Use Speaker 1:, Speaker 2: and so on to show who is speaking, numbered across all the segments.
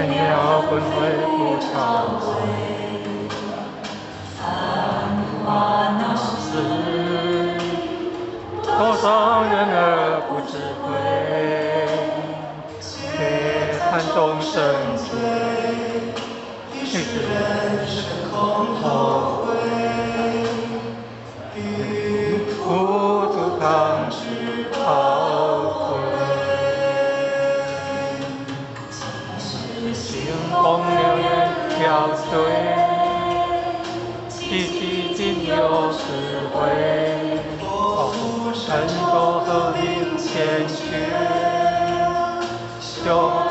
Speaker 1: 了轮回不常回，繁华闹市，多少人儿不知悔，且看众生罪，一世人生空后悔，孤独当知宝贵。清风流月飘醉，寂寂今有时回。乘坐和平前去，修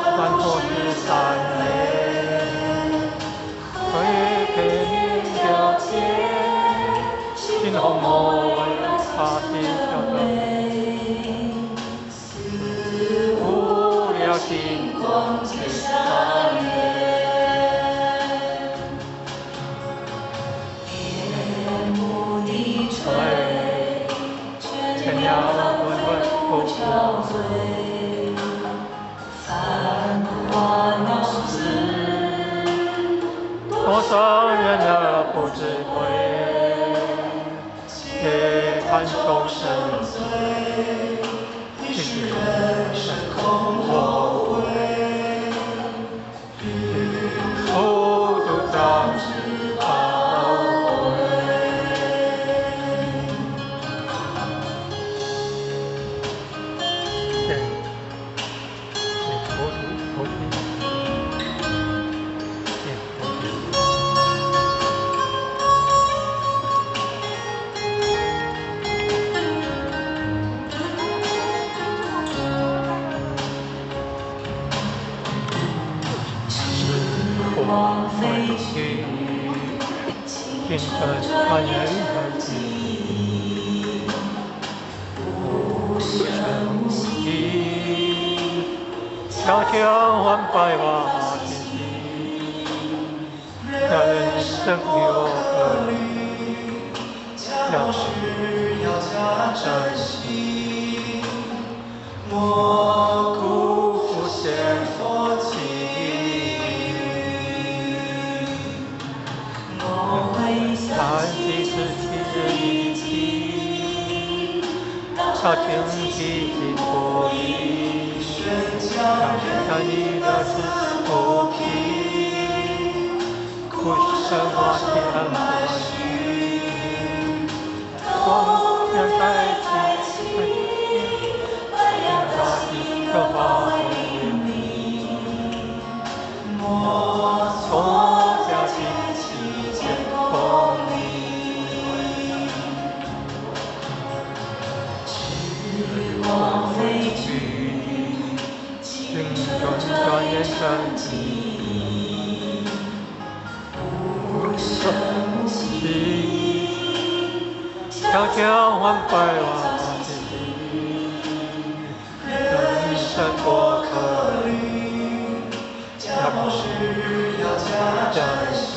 Speaker 1: 传佛是三昧。回陪你了解，心红莫为他心小的，无聊星光之上面，夜幕低垂。天涯滚滚不憔悴，繁华闹市，多少人儿不知悔，且看众生罪，一世人生空后悔，孤独当知宝贵。光飞去，青春穿越而去，无声无息，悄悄万百瓦地，人生有何虑？要是要加珍惜，莫辜负仙佛情。但即使七日一起，朝廷几经过意，让山里的是浮萍，苦生活天不许，光阳在起，天大地可化为明，莫错假期期间光明。光飞去，青春转眼成疾，无声无息，悄悄万百瓦地，人生多可虑，要是要加珍惜。